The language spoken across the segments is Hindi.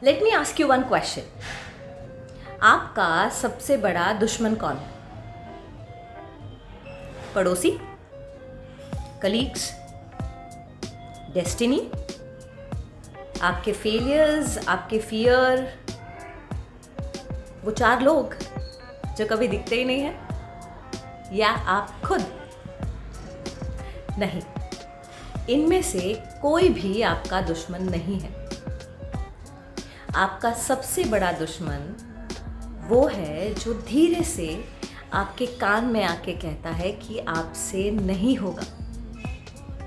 Let me ask you one question. आपका सबसे बड़ा दुश्मन कौन है? पड़ोसी, कलीग्स, डेस्टिनी, आपके फेलियर्स, आपके फियर, वो 4 लोग जो कभी दिखते ही नहीं है, या आप खुद? नहीं, इनमें से कोई भी आपका दुश्मन नहीं है। आपका सबसे बड़ा दुश्मन वो है जो धीरे से आपके कान में आके कहता है कि आपसे नहीं होगा,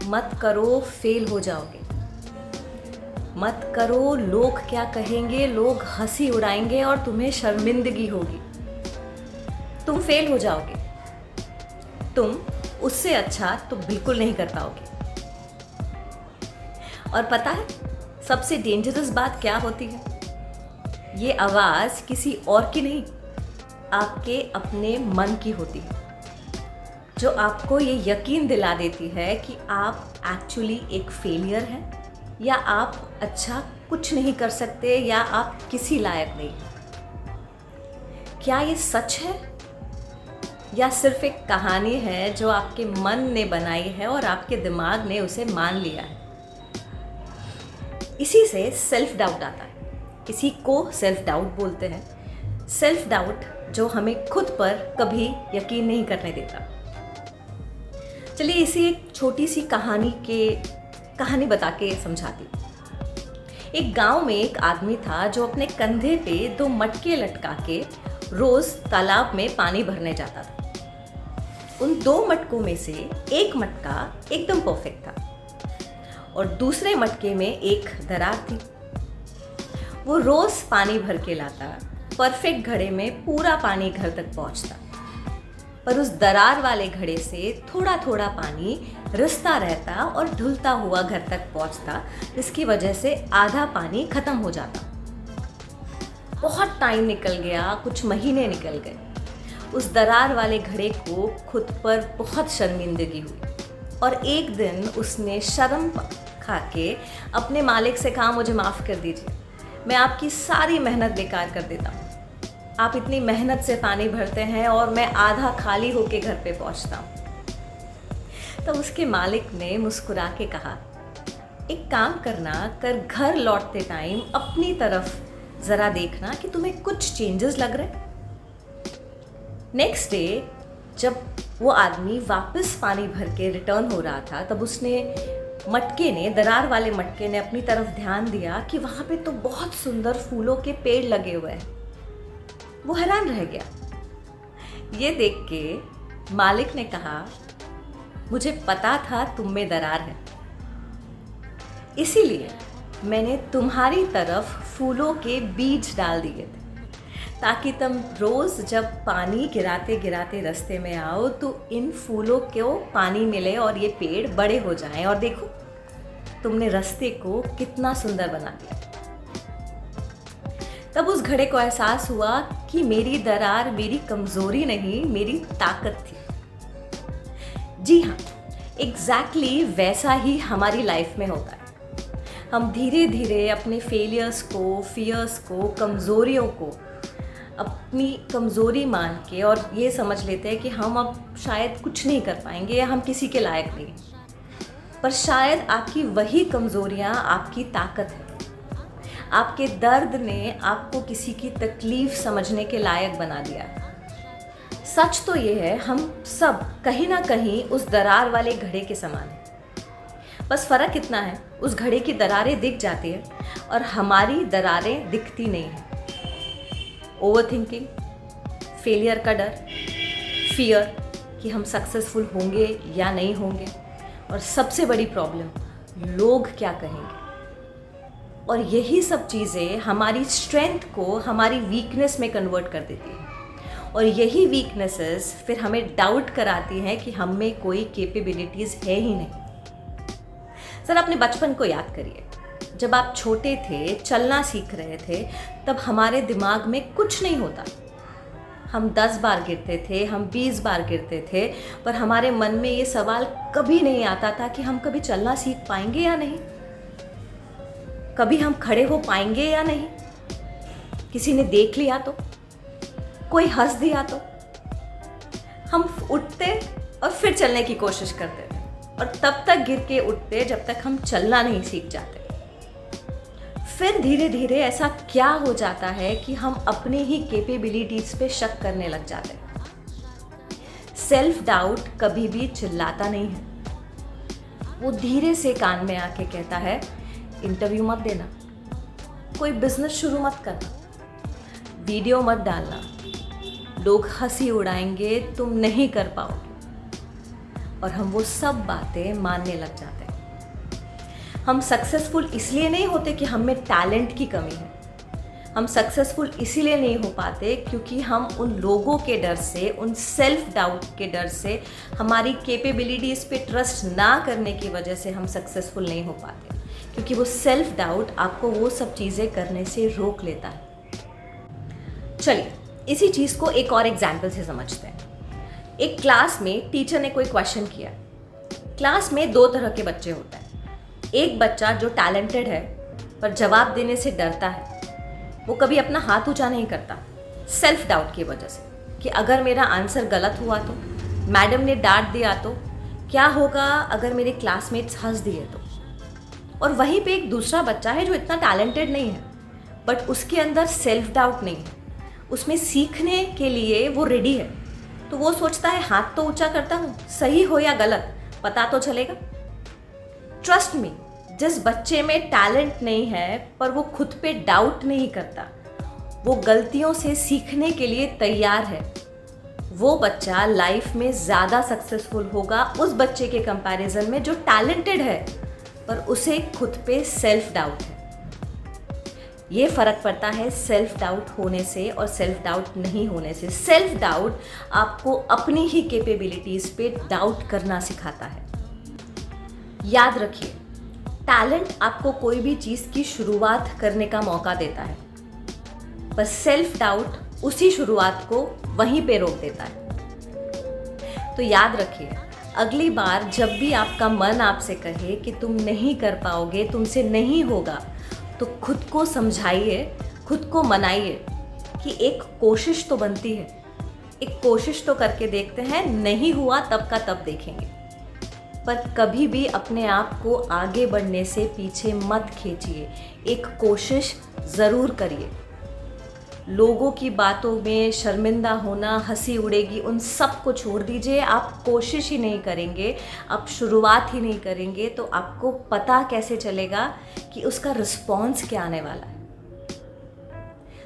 मत करो, फेल हो जाओगे, मत करो, लोग क्या कहेंगे, लोग हंसी उड़ाएंगे और तुम्हें शर्मिंदगी होगी, तुम फेल हो जाओगे, तुम उससे अच्छा तो बिल्कुल नहीं कर पाओगे। और पता है सबसे डेंजरस बात क्या होती है? ये आवाज़ किसी और की नहीं, आपके अपने मन की होती है, जो आपको ये यकीन दिला देती है कि आप एक्चुअली एक फेलियर हैं, या आप अच्छा कुछ नहीं कर सकते, या आप किसी लायक नहीं। क्या ये सच है या सिर्फ एक कहानी है जो आपके मन ने बनाई है और आपके दिमाग ने उसे मान लिया है? इसी से सेल्फ डाउट आता है। इसी को सेल्फ डाउट बोलते हैं। सेल्फ डाउट जो हमें खुद पर कभी यकीन नहीं करने देता। चलिए इसी एक छोटी सी कहानी बता के समझाती हूँ। एक गांव में एक आदमी था जो अपने कंधे पे 2 मटके लटका के रोज तालाब में पानी भरने जाता था। उन 2 मटकों में से एक मटका एकदम परफेक्ट था और दूसरे मटके में एक दरार थी। वो रोज पानी भर के लाता, परफेक्ट घड़े में पूरा पानी घर तक पहुंचता, पर उस दरार वाले घड़े से थोड़ा थोड़ा पानी रिसता रहता और धुलता हुआ घर तक पहुंचता, जिसकी वजह से आधा पानी खत्म हो जाता। बहुत टाइम निकल गया, कुछ महीने निकल गए। उस दरार वाले घड़े को खुद पर बहुत शर्मिंदगी हुई और एक दिन उसने शर्म खा के अपने मालिक से कहा, मुझे माफ़ कर दीजिए, मैं आपकी सारी मेहनत बेकार कर देता हूँ। आप इतनी मेहनत से पानी भरते हैं और मैं आधा खाली होके घर पे पहुँचता हूँ। तो उसके मालिक ने मुस्कुरा के कहा, एक काम करना, कर घर लौटते टाइम अपनी तरफ ज़रा देखना कि तुम्हें कुछ चेंजेस लग रहे। नेक्स्ट डे जब वो आदमी वापस पानी भर के रिटर्न हो रहा था, तब दरार वाले मटके ने अपनी तरफ ध्यान दिया कि वहाँ पे तो बहुत सुंदर फूलों के पेड़ लगे हुए हैं। वो हैरान रह गया। ये देख के मालिक ने कहा, मुझे पता था तुम में दरार है, इसीलिए मैंने तुम्हारी तरफ फूलों के बीज डाल दिए थे, ताकि तुम रोज जब पानी गिराते गिराते रास्ते में आओ तो इन फूलों को पानी मिले और ये पेड़ बड़े हो जाएं। और देखो तुमने रास्ते को कितना सुंदर बना दिया। तब उस घड़े को एहसास हुआ कि मेरी दरार मेरी कमजोरी नहीं, मेरी ताकत थी। जी हाँ, एग्जैक्टली वैसा ही हमारी लाइफ में होता है। हम धीरे धीरे अपने फेलियर्स को, फियर्स को, कमजोरियों को अपनी कमज़ोरी मान के और ये समझ लेते हैं कि हम अब शायद कुछ नहीं कर पाएंगे या हम किसी के लायक नहीं। पर शायद आपकी वही कमज़ोरियाँ आपकी ताकत है। आपके दर्द ने आपको किसी की तकलीफ़ समझने के लायक बना दिया। सच तो ये है, हम सब कहीं ना कहीं उस दरार वाले घड़े के समान हैं। बस फ़र्क इतना है, उस घड़े की दरारें दिख जाती हैं और हमारी दरारें दिखती नहीं हैं। ओवर थिंकिंग, फेलियर का डर, फियर कि हम सक्सेसफुल होंगे या नहीं होंगे, और सबसे बड़ी प्रॉब्लम लोग क्या कहेंगे। और यही सब चीज़ें हमारी स्ट्रेंथ को हमारी वीकनेस में कन्वर्ट कर देती हैं, और यही वीकनेसेस फिर हमें डाउट कराती हैं कि हम में कोई कैपेबिलिटीज़ है ही नहीं। सर अपने बचपन को याद करिए। जब आप छोटे थे, चलना सीख रहे थे, तब हमारे दिमाग में कुछ नहीं होता। हम 10 बार गिरते थे, हम 20 बार गिरते थे, पर हमारे मन में ये सवाल कभी नहीं आता था कि हम कभी चलना सीख पाएंगे या नहीं, कभी हम खड़े हो पाएंगे या नहीं। किसी ने देख लिया तो, कोई हंस दिया तो। हम उठते और फिर चलने की कोशिश करते थे, और तब तक गिर के उठते जब तक हम चलना नहीं सीख जाते। फिर धीरे धीरे ऐसा क्या हो जाता है कि हम अपने ही कैपेबिलिटीज पे शक करने लग जाते हैं। सेल्फ डाउट कभी भी चिल्लाता नहीं है, वो धीरे से कान में आके कहता है इंटरव्यू मत देना, कोई बिजनेस शुरू मत करना, वीडियो मत डालना, लोग हंसी उड़ाएंगे, तुम नहीं कर पाओगे। और हम वो सब बातें मानने लग जाते हैं। हम सक्सेसफुल इसलिए नहीं होते कि हम में टैलेंट की कमी है, हम सक्सेसफुल इसीलिए नहीं हो पाते क्योंकि हम उन लोगों के डर से, उन सेल्फ डाउट के डर से, हमारी कैपेबिलिटीज़ पे ट्रस्ट ना करने की वजह से हम सक्सेसफुल नहीं हो पाते, क्योंकि वो सेल्फ डाउट आपको वो सब चीज़ें करने से रोक लेता है। चलिए इसी चीज़ को एक और एग्जाम्पल से समझते हैं। एक क्लास में टीचर ने कोई क्वेश्चन किया। क्लास में दो तरह के बच्चे होते हैं। एक बच्चा जो टैलेंटेड है पर जवाब देने से डरता है, वो कभी अपना हाथ ऊंचा नहीं करता सेल्फ डाउट की वजह से कि अगर मेरा आंसर गलत हुआ तो, मैडम ने डांट दिया तो, क्या होगा अगर मेरे क्लासमेट्स हंस दिए तो। और वहीं पे एक दूसरा बच्चा है जो इतना टैलेंटेड नहीं है बट उसके अंदर सेल्फ डाउट नहीं है, उसमें सीखने के लिए वो रेडी है। तो वो सोचता है हाथ तो ऊंचा करता हूँ, सही हो या गलत पता तो चलेगा। ट्रस्ट मी, जिस बच्चे में टैलेंट नहीं है पर वो खुद पे डाउट नहीं करता, वो गलतियों से सीखने के लिए तैयार है, वो बच्चा लाइफ में ज़्यादा सक्सेसफुल होगा उस बच्चे के कंपैरिजन में जो टैलेंटेड है पर उसे खुद पे सेल्फ डाउट है। ये फ़र्क पड़ता है सेल्फ डाउट होने से और सेल्फ डाउट नहीं होने से। सेल्फ डाउट आपको अपनी ही कैपेबिलिटीज़ पे डाउट करना सिखाता है। याद रखिए, टैलेंट आपको कोई भी चीज़ की शुरुआत करने का मौका देता है, पर सेल्फ डाउट उसी शुरुआत को वहीं पे रोक देता है। तो याद रखिए, अगली बार जब भी आपका मन आपसे कहे कि तुम नहीं कर पाओगे, तुमसे नहीं होगा, तो खुद को समझाइए, खुद को मनाइए कि एक कोशिश तो बनती है, एक कोशिश तो करके देखते हैं, नहीं हुआ तब का तब देखेंगे। पर कभी भी अपने आप को आगे बढ़ने से पीछे मत खींचिए, एक कोशिश ज़रूर करिए। लोगों की बातों में शर्मिंदा होना, हंसी उड़ेगी, उन सब को छोड़ दीजिए। आप कोशिश ही नहीं करेंगे, आप शुरुआत ही नहीं करेंगे, तो आपको पता कैसे चलेगा कि उसका रिस्पॉन्स क्या आने वाला है।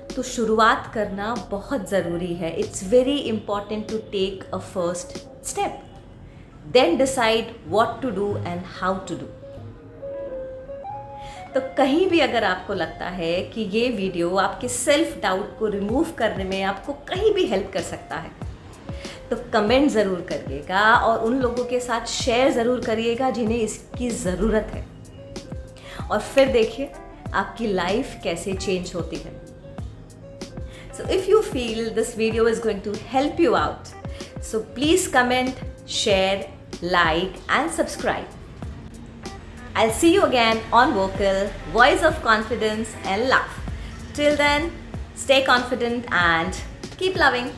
तो शुरुआत करना बहुत ज़रूरी है। It's very important to take a first step, then decide what to do and how to do. तो कहीं भी अगर आपको लगता है कि ये वीडियो आपके सेल्फ डाउट को रिमूव करने में आपको कहीं भी हेल्प कर सकता है, तो कमेंट ज़रूर करिएगा और उन लोगों के साथ शेयर ज़रूर करिएगा जिन्हें इसकी ज़रूरत है। और फिर देखिए आपकी लाइफ कैसे चेंज होती है। So if you feel this video is going to help you out, so please comment, share, like and subscribe. I'll see you again on Vocal, Voice of Confidence and Love. Till then, stay confident and keep loving.